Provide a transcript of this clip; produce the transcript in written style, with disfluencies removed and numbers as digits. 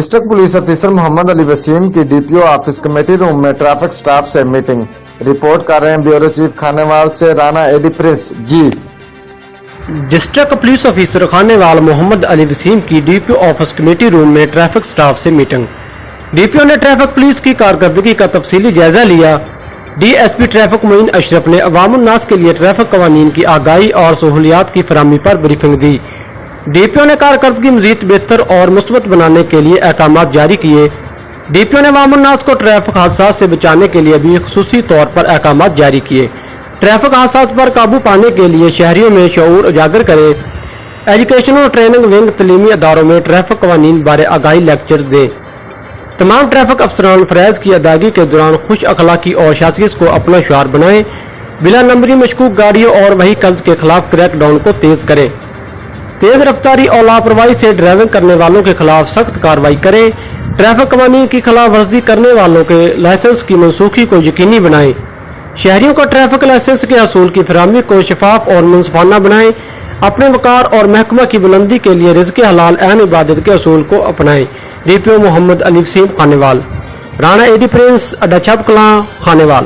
District police officer محمد علی وسیم کی DPO office committee روم میں traffic staff سے میٹنگ۔ رپورٹ کر رہے ہیں بیورو چیف کھانےوال سے رانا ایڈی پرنس جی۔ ڈسٹرکٹ پولیس آفیسر کھانےوال محمد علی وسیم کی DPO آفس کمیٹی روم میں ٹریفک سٹاف سے میٹنگ۔ DPO نے ٹریفک پولیس کی کارکردگی کا تفصیلی جائزہ لیا۔ DSP ٹریفک معین اشرف نے عوام الناس کے لیے ٹریفک قوانین کی آگاہی اور سہولیات کی فراہمی پر بریفنگ دی۔ DPO نے کارکردگی مزید بہتر اور مثبت بنانے کے لیے احکامات جاری کیے۔ DPO نے عوام الناس کو ٹریفک حادثات سے بچانے کے لیے بھی خصوصی طور پر احکامات جاری کیے۔ ٹریفک حادثات پر قابو پانے کے لیے شہریوں میں شعور اجاگر کرے۔ ایجوکیشن اور ٹریننگ ونگ تعلیمی اداروں میں ٹریفک قوانین بارے آگاہی لیکچر دیں۔ تمام ٹریفک افسران فرائض کی ادائیگی کے دوران خوش اخلاقی اور شخصیت کو اپنا شعار بنائیں۔ بلا نمبری مشکوک گاڑیوں اور وہیکلز کے خلاف کریک ڈاؤن کو تیز کریں۔ تیز رفتاری اور لاپرواہی سے ڈرائیونگ کرنے والوں کے خلاف سخت کارروائی کریں۔ ٹریفک قوانین کی خلاف ورزی کرنے والوں کے لائسنس کی منسوخی کو یقینی بنائیں۔ شہریوں کو ٹریفک لائسنس کے حصول کی فراہمی کو شفاف اور منصفانہ بنائیں۔ اپنے وقار اور محکمہ کی بلندی کے لیے رزق حلال عین عبادت کے اصول کو اپنائیں۔ DPO محمد علی وسیم کھانےوال۔ رانا ایڈی پرنس، اڈا چھپ کلاں، کھانےوال۔